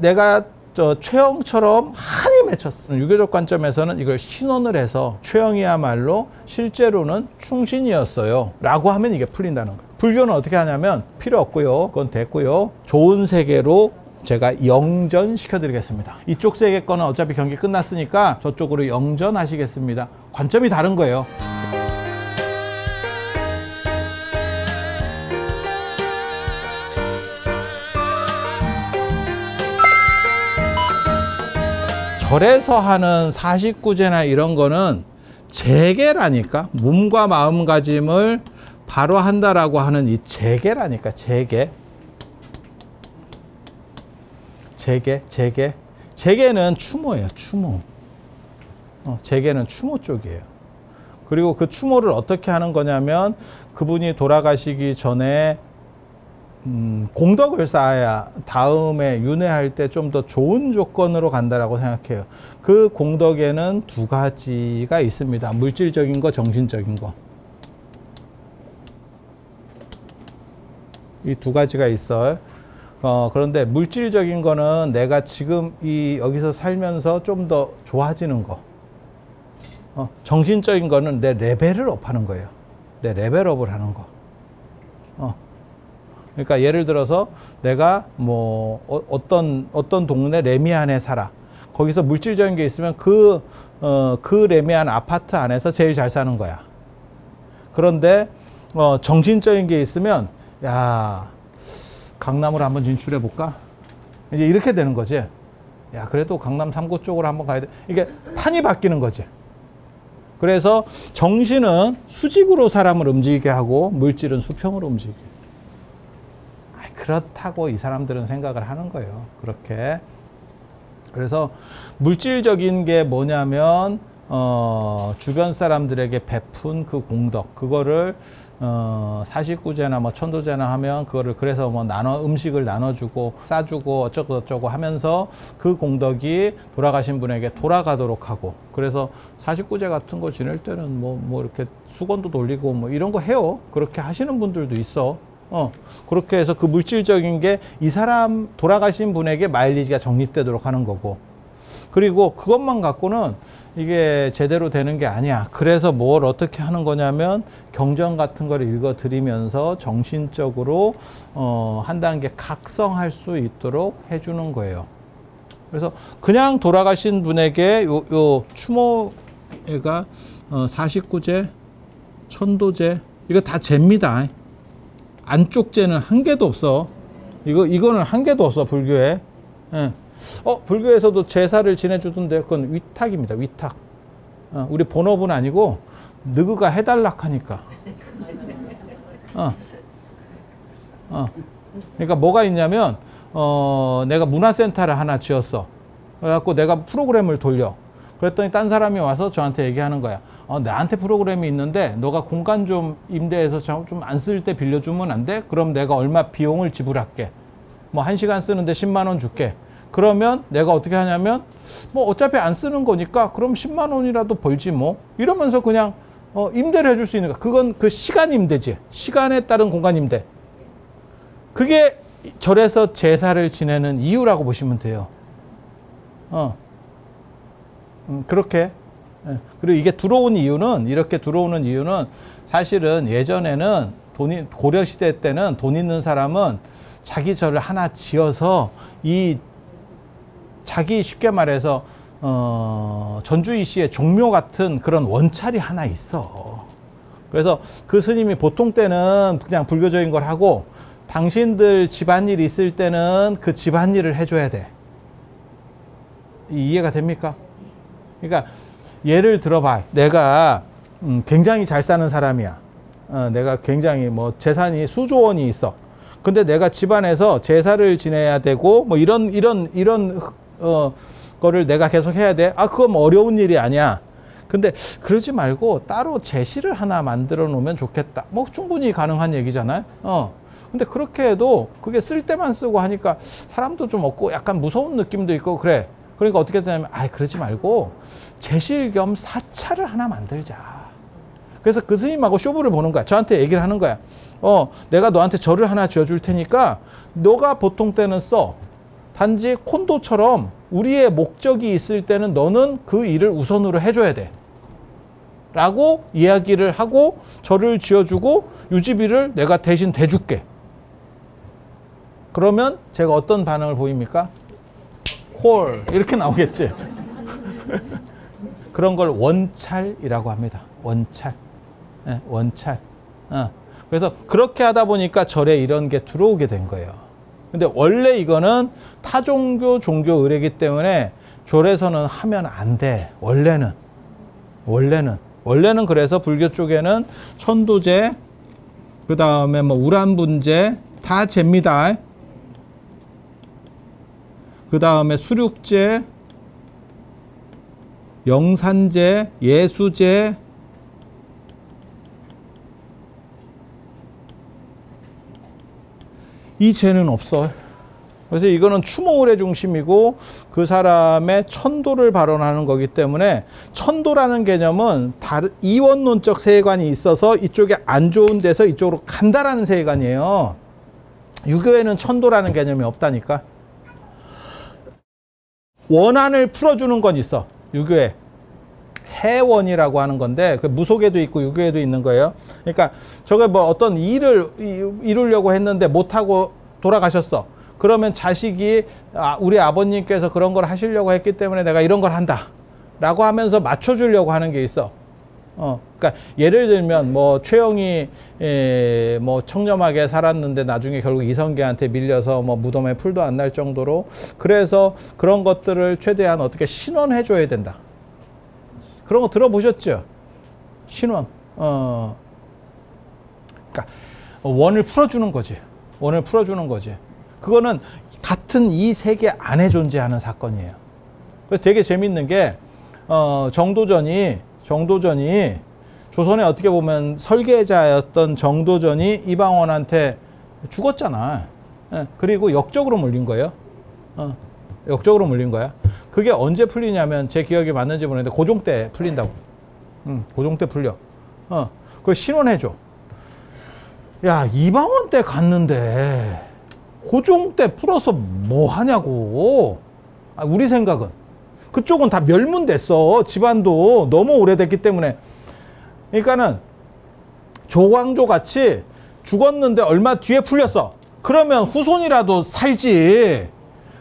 내가 최영처럼 한이 맺혔어. 유교적 관점에서는 이걸 신원을 해서 최영이야말로 실제로는 충신이었어요 라고 하면 이게 풀린다는 거예요. 불교는 어떻게 하냐면 필요 없고요, 그건 됐고요, 좋은 세계로 제가 영전 시켜드리겠습니다. 이쪽 세계 거는 어차피 경기 끝났으니까 저쪽으로 영전하시겠습니다. 관점이 다른 거예요. 절에서 하는 49제나 이런 거는 재계라니까. 몸과 마음가짐을 바로 한다라고 하는 이 재계라니까. 재계는 추모예요. 추모. 재계는 추모 쪽이에요. 그리고 그 추모를 어떻게 하는 거냐면 그분이 돌아가시기 전에 공덕을 쌓아야 다음에 윤회할 때 좀 더 좋은 조건으로 간다라고 생각해요. 그 공덕에는 두 가지가 있습니다. 물질적인 거, 정신적인 거. 이 두 가지가 있어요. 그런데 물질적인 거는 내가 지금 여기서 살면서 좀 더 좋아지는 거. 정신적인 거는 내 레벨을 업하는 거예요. 내 레벨업을 하는 거. 그러니까 예를 들어서 내가 뭐 어떤 동네 레미안에 살아. 거기서 물질적인 게 있으면 그 레미안 아파트 안에서 제일 잘 사는 거야. 그런데 정신적인 게 있으면 야, 강남으로 한번 진출해 볼까? 이제 이렇게 되는 거지. 야, 그래도 강남 3구 쪽으로 한번 가야 돼. 이게 판이 바뀌는 거지. 그래서 정신은 수직으로 사람을 움직이게 하고 물질은 수평으로 움직이게. 그렇다고 이 사람들은 생각을 하는 거예요. 그렇게. 그래서 물질적인 게 뭐냐면 주변 사람들에게 베푼 그 공덕, 그거를 49제나 뭐 천도제나 하면 그거를 그래서 뭐 음식을 나눠주고 싸주고 어쩌고 하면서 그 공덕이 돌아가신 분에게 돌아가도록 하고. 그래서 49제 같은 거 지낼 때는 뭐 이렇게 수건도 돌리고 뭐 이런 거 해요. 그렇게 하시는 분들도 있어. 그렇게 해서 그 물질적인 게 이 사람 돌아가신 분에게 마일리지가 적립되도록 하는 거고. 그리고 그것만 갖고는 이게 제대로 되는 게 아니야. 그래서 뭘 어떻게 하는 거냐면 경전 같은 걸 읽어 드리면서 정신적으로 한 단계 각성할 수 있도록 해주는 거예요. 그래서 그냥 돌아가신 분에게 요 추모가 49제, 천도제 이거 다 잽니다. 안쪽 제는 한 개도 없어. 이거는 한 개도 없어, 불교에. 예. 불교에서도 제사를 지내주던데 그건 위탁입니다. 위탁. 우리 본업은 아니고 너그가 해달라 하니까. 그러니까 뭐가 있냐면 내가 문화센터를 하나 지었어. 그래갖고 내가 프로그램을 돌려. 그랬더니 딴 사람이 와서 저한테 얘기하는 거야. 나한테 프로그램이 있는데 너가 공간 좀 임대해서 좀 안 쓸 때 빌려주면 안 돼? 그럼 내가 얼마 비용을 지불할게. 뭐 1시간 쓰는데 10만 원 줄게. 그러면 내가 어떻게 하냐면 뭐 어차피 안 쓰는 거니까 그럼 10만 원이라도 벌지 뭐. 이러면서 그냥 임대를 해줄 수 있는 거. 그건 그 시간 임대지. 시간에 따른 공간 임대. 그게 절에서 제사를 지내는 이유라고 보시면 돼요. 그렇게. 그리고 이게 이렇게 들어오는 이유는 사실은 예전에는 고려시대 때는 돈 있는 사람은 자기 절을 하나 지어서 자기 쉽게 말해서 전주이 씨의 종묘 같은 그런 원찰이 하나 있어. 그래서 그 스님이 보통 때는 그냥 불교적인 걸 하고 당신들 집안일 있을 때는 그 집안일을 해줘야 돼. 이해가 됩니까? 그러니까 예를 들어봐. 내가 굉장히 잘 사는 사람이야. 내가 굉장히 뭐 재산이 수조 원이 있어. 근데 내가 집안에서 제사를 지내야 되고 뭐 이런 거를 내가 계속 해야 돼. 그건 뭐 어려운 일이 아니야. 근데 그러지 말고 따로 제실을 하나 만들어 놓으면 좋겠다. 뭐 충분히 가능한 얘기잖아요. 근데 그렇게 해도 그게 쓸 때만 쓰고 하니까 사람도 좀 없고 약간 무서운 느낌도 있고 그래. 그러니까 어떻게 되냐면 그러지 말고 제실 겸 사찰을 하나 만들자. 그래서 그 스님하고 쇼부를 보는 거야. 저한테 얘기를 하는 거야. 내가 너한테 절을 하나 지어줄 테니까 너가 보통 때는 써. 단지 콘도처럼 우리의 목적이 있을 때는 너는 그 일을 우선으로 해줘야 돼. 라고 이야기를 하고 절을 지어주고 유지비를 내가 대신 대줄게. 그러면 제가 어떤 반응을 보입니까? 콜 이렇게 나오겠지. 그런 걸 원찰이라고 합니다. 원찰. 네, 원찰. 그래서 그렇게 하다 보니까 절에 이런 게 들어오게 된 거예요. 근데 원래 이거는 타종교 종교 의례이기 때문에 절에서는 하면 안 돼. 원래는 그래서 불교 쪽에는 천도제, 그 다음에 뭐 우란분제 다 잽니다. 그 다음에 수륙제, 영산제, 예수제, 이 제는 없어. 그래서 이거는 추모의례 중심이고 그 사람의 천도를 발언하는 거기 때문에 천도라는 개념은 다른 이원론적 세계관이 있어서 이쪽에 안 좋은 데서 이쪽으로 간다라는 세계관이에요. 유교에는 천도라는 개념이 없다니까. 원한을 풀어주는 건 있어. 유교에. 해원이라고 하는 건데 그 무속에도 있고 유교에도 있는 거예요. 그러니까 저게 뭐 어떤 일을 이루려고 했는데 못하고 돌아가셨어. 그러면 자식이 우리 아버님께서 그런 걸 하시려고 했기 때문에 내가 이런 걸 한다 라고 하면서 맞춰주려고 하는 게 있어. 그러니까 예를 들면 뭐 최영이 뭐 청렴하게 살았는데 나중에 결국 이성계한테 밀려서 뭐 무덤에 풀도 안 날 정도로, 그래서 그런 것들을 최대한 어떻게 신원해 줘야 된다. 그런 거 들어보셨죠? 신원. 그러니까 원을 풀어주는 거지. 원을 풀어주는 거지. 그거는 같은 이 세계 안에 존재하는 사건이에요. 그래서 되게 재밌는 게 정도전이 조선에 어떻게 보면 설계자였던 정도전이 이방원한테 죽었잖아. 그리고 역적으로 물린 거예요. 역적으로 물린 거야. 그게 언제 풀리냐면 제 기억이 맞는지 모르겠는데 고종 때 풀린다고. 고종 때 풀려. 그걸 신원해줘. 야, 이방원 때 갔는데 고종 때 풀어서 뭐 하냐고. 우리 생각은. 그쪽은 다 멸문됐어. 집안도 너무 오래됐기 때문에. 그러니까는 조광조 같이 죽었는데 얼마 뒤에 풀렸어. 그러면 후손이라도 살지.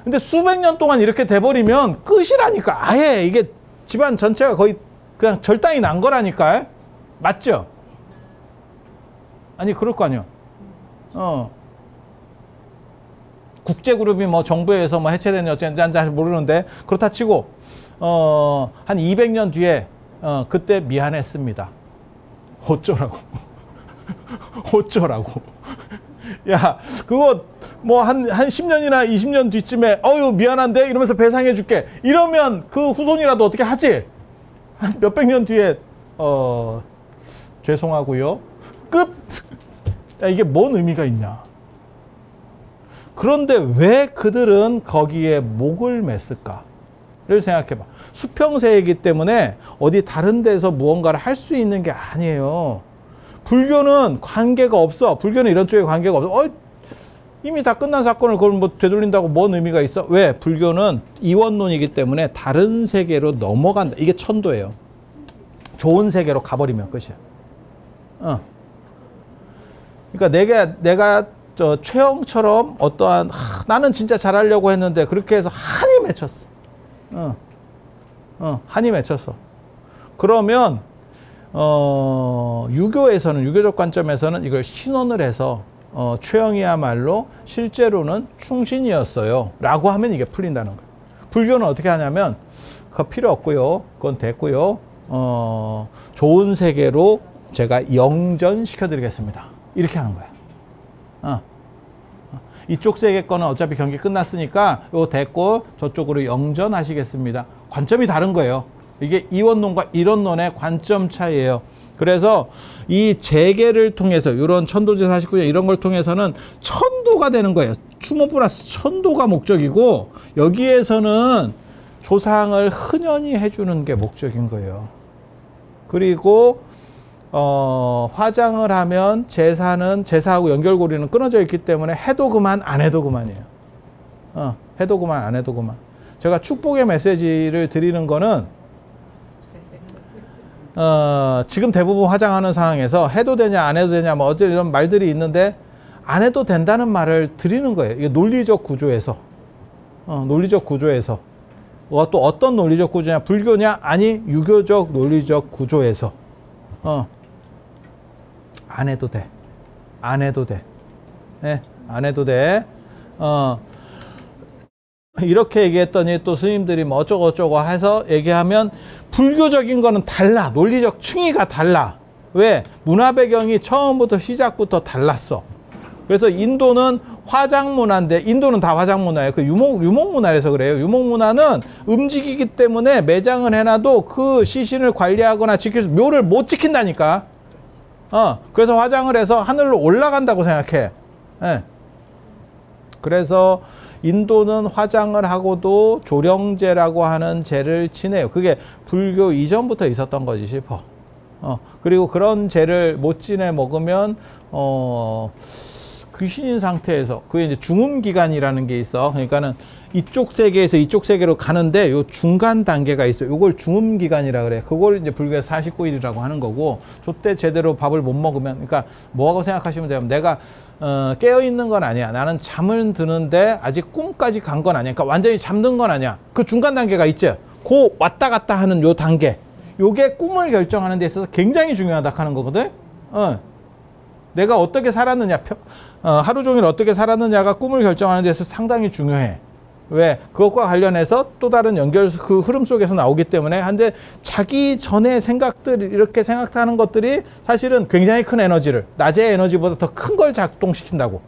근데 수백 년 동안 이렇게 돼버리면 끝이라니까. 아예 이게 집안 전체가 거의 그냥 절단이 난 거라니까. 맞죠? 아니, 그럴 거 아니야. 국제그룹이 뭐 정부에서 뭐 해체되냐 어쩌는지 잘 모르는데, 그렇다 치고 한 200년 뒤에 그때 미안했습니다. 어쩌라고. 어쩌라고. 야, 그거 뭐 한 10년이나 20년 뒤쯤에 어유 미안한데 이러면서 배상해 줄게 이러면 그 후손이라도 어떻게 하지? 한 몇백 년 뒤에 죄송하고요 끝. 야, 이게 뭔 의미가 있냐. 그런데 왜 그들은 거기에 목을 맸을까를 생각해봐. 수평세이기 때문에 어디 다른 데서 무언가를 할 수 있는 게 아니에요. 불교는 관계가 없어. 불교는 이런 쪽에 관계가 없어. 이미 다 끝난 사건을 그걸 뭐 되돌린다고 뭔 의미가 있어? 왜? 불교는 이원론이기 때문에 다른 세계로 넘어간다. 이게 천도예요. 좋은 세계로 가버리면 끝이야. 그러니까 내가 저 최영처럼 어떠한 나는 진짜 잘하려고 했는데 그렇게 해서 한이 맺혔어. 한이 맺혔어. 그러면 유교에서는, 유교적 관점에서는 이걸 신원을 해서 최영이야말로 실제로는 충신이었어요 라고 하면 이게 풀린다는 거예요. 불교는 어떻게 하냐면 그거 필요 없고요, 그건 됐고요, 좋은 세계로 제가 영전시켜 드리겠습니다 이렇게 하는 거야. 이쪽 세계 거는 어차피 경기 끝났으니까 이거 됐고 저쪽으로 영전하시겠습니다. 관점이 다른 거예요. 이게 이원론과 이론론의 관점 차이예요. 그래서 이 재계를 통해서 이런 천도제 49년 이런 걸 통해서는 천도가 되는 거예요. 추모 플러스 천도가 목적이고 여기에서는 조상을 흔연히 해주는 게 목적인 거예요. 그리고 화장을 하면 제사하고 연결고리는 끊어져 있기 때문에 해도 그만 안 해도 그만이에요. 해도 그만 안 해도 그만. 제가 축복의 메시지를 드리는 거는 지금 대부분 화장하는 상황에서 해도 되냐 안 해도 되냐 뭐 어째 이런 말들이 있는데 안 해도 된다는 말을 드리는 거예요. 이게 논리적 구조에서 논리적 구조에서 또 어떤 논리적 구조냐, 불교냐 아니 유교적 논리적 구조에서 안 해도 돼. 안 해도 돼. 네, 안 해도 돼. 이렇게 얘기했더니 또 스님들이 뭐 어쩌고 해서 얘기하면 불교적인 거는 달라. 논리적 층위가 달라. 왜? 문화 배경이 처음부터 시작부터 달랐어. 그래서 인도는 화장 문화인데, 인도는 다 화장 문화예요. 그 유목 문화라서 그래요. 유목 문화는 움직이기 때문에 매장을 해놔도 그 시신을 관리하거나 지킬 수, 묘를 못 지킨다니까. 그래서 화장을 해서 하늘로 올라간다고 생각해. 예. 그래서 인도는 화장을 하고도 조령제라고 하는 제를 지내요. 그게 불교 이전부터 있었던 거지 싶어. 그리고 그런 제를 못 지내 먹으면 귀신인 상태에서, 그게 이제 중음기간이라는 게 있어. 그러니까는 이쪽 세계에서 이쪽 세계로 가는데 요 중간 단계가 있어요. 요걸 중음기간이라 그래. 그걸 이제 불교에서 49일이라고 하는 거고, 저때 제대로 밥을 못 먹으면, 그러니까 뭐하고 생각하시면 돼요. 내가 깨어 있는 건 아니야. 나는 잠을 드는데 아직 꿈까지 간 건 아니야. 그러니까 완전히 잠든 건 아니야. 그 중간 단계가 있죠. 그 왔다 갔다 하는 요 단계. 요게 꿈을 결정하는 데 있어서 굉장히 중요하다 하는 거거든. 내가 어떻게 살았느냐, 하루 종일 어떻게 살았느냐가 꿈을 결정하는 데 있어서 상당히 중요해. 왜? 그것과 관련해서 또 다른 연결, 그 흐름 속에서 나오기 때문에. 한데 자기 전에 생각들, 이렇게 생각하는 것들이 사실은 굉장히 큰 에너지를, 낮의 에너지보다 더 큰 걸 작동시킨다고.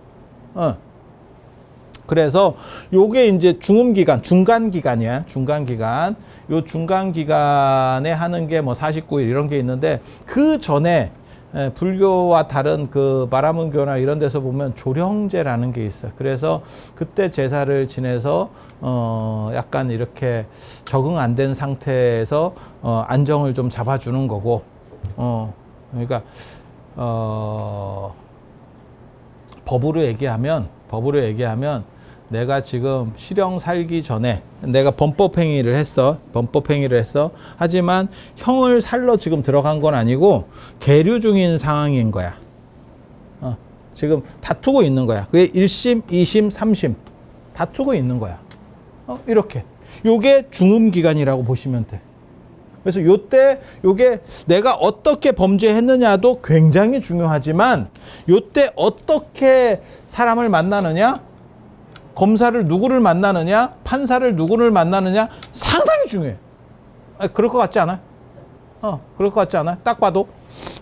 그래서 요게 이제 중음기간, 중간기간이야. 중간기간. 요 중간기간에 하는 게 뭐 49일 이런 게 있는데, 그 전에 불교와 다른 그 바라문교나 이런 데서 보면 조령제라는 게 있어요. 그래서 그때 제사를 지내서 약간 이렇게 적응 안 된 상태에서 안정을 좀 잡아주는 거고, 그러니까 법으로 얘기하면 내가 지금 실형 살기 전에 내가 범법행위를 했어. 하지만 형을 살러 지금 들어간 건 아니고 계류 중인 상황인 거야. 지금 다투고 있는 거야. 그게 1심, 2심, 3심 다투고 있는 거야. 이렇게. 요게 중음기간이라고 보시면 돼. 그래서 요때 요게 내가 어떻게 범죄했느냐도 굉장히 중요하지만, 요때 어떻게 사람을 만나느냐, 검사를 누구를 만나느냐, 판사를 누구를 만나느냐 상당히 중요해. 그럴 것 같지 않아요? 그럴 것 같지 않아요? 딱 봐도.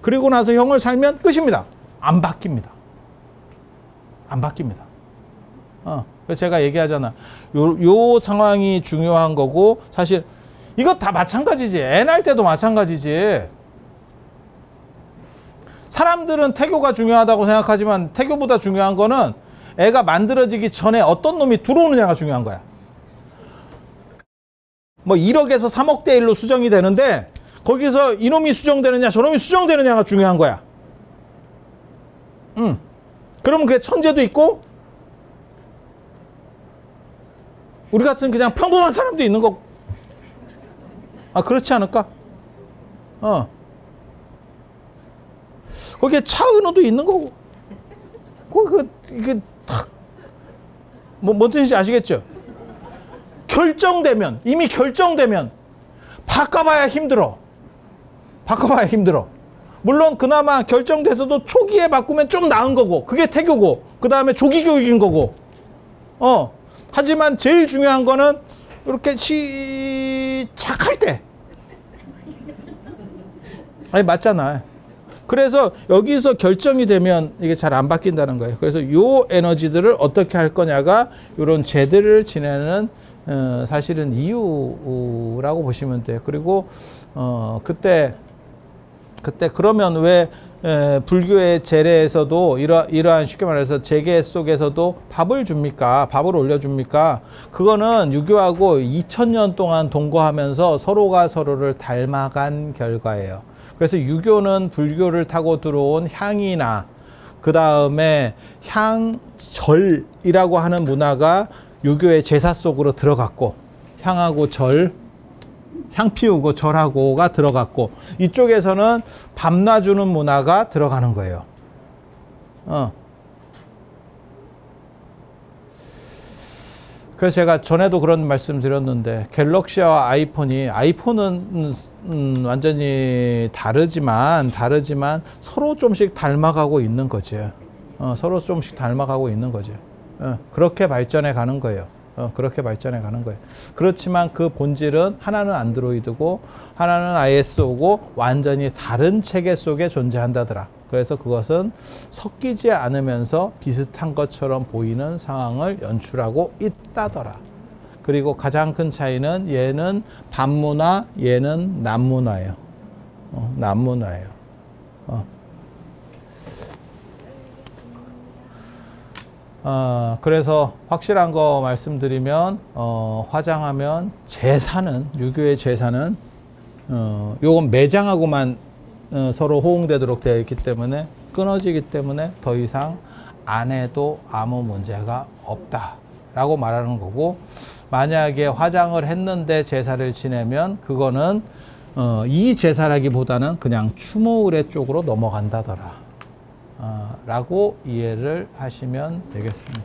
그리고 나서 형을 살면 끝입니다. 안 바뀝니다. 그래서 제가 얘기하잖아. 요 상황이 중요한 거고, 사실 이거 다 마찬가지지. 애 낳을 때도 마찬가지지. 사람들은 태교가 중요하다고 생각하지만 태교보다 중요한 거는 애가 만들어지기 전에 어떤 놈이 들어오느냐가 중요한 거야. 뭐 1억에서 3억 대 1로 수정이 되는데, 거기서 이놈이 수정되느냐 저놈이 수정되느냐가 중요한 거야. 그러면 그게 천재도 있고 우리 같은 그냥 평범한 사람도 있는 거고. 그렇지 않을까? 거기에 차은우도 있는 거고. 이게 탁, 뭔 뜻인지 아시겠죠? 이미 결정되면 바꿔봐야 힘들어. 물론 그나마 결정돼서도 초기에 바꾸면 좀 나은 거고, 그게 태교고, 그 다음에 조기 교육인 거고. 하지만 제일 중요한 거는 이렇게 시작할 때. 맞잖아. 그래서 여기서 결정이 되면 이게 잘 안 바뀐다는 거예요. 그래서 요 에너지들을 어떻게 할 거냐가 이런 제들을 지내는 사실은 이유라고 보시면 돼요. 그리고 그때 그러면 왜 불교의 제례에서도 이러한 쉽게 말해서 제계 속에서도 밥을 줍니까? 밥을 올려줍니까? 그거는 유교하고 2000년 동안 동거하면서 서로가 서로를 닮아간 결과예요. 그래서 유교는 불교를 타고 들어온 향이나 그 다음에 향절이라고 하는 문화가 유교의 제사 속으로 들어갔고 향하고 절, 향 피우고 절하고가 들어갔고 이쪽에서는 밥 놔주는 문화가 들어가는 거예요. 그래서 제가 전에도 그런 말씀 드렸는데 갤럭시와 아이폰은 완전히 다르지만 서로 좀씩 닮아가고 있는 거지. 서로 좀씩 닮아가고 있는 거지. 그렇게 발전해 가는 거예요. 그렇게 발전해 가는 거예요. 그렇지만 그 본질은 하나는 안드로이드고 하나는 iOS고 완전히 다른 체계 속에 존재한다더라. 그래서 그것은 섞이지 않으면서 비슷한 것처럼 보이는 상황을 연출하고 있다더라. 그리고 가장 큰 차이는 얘는 밤문화, 얘는 남문화예요. 남문화예요. 그래서 확실한 거 말씀드리면 화장하면 제사는 유교의 제사는 요건 매장하고만 서로 호응되도록 되어 있기 때문에 끊어지기 때문에 더 이상 안 해도 아무 문제가 없다라고 말하는 거고 만약에 화장을 했는데 제사를 지내면 그거는 이 제사라기보다는 그냥 추모 의례 쪽으로 넘어간다더라 라고 이해를 하시면 되겠습니다.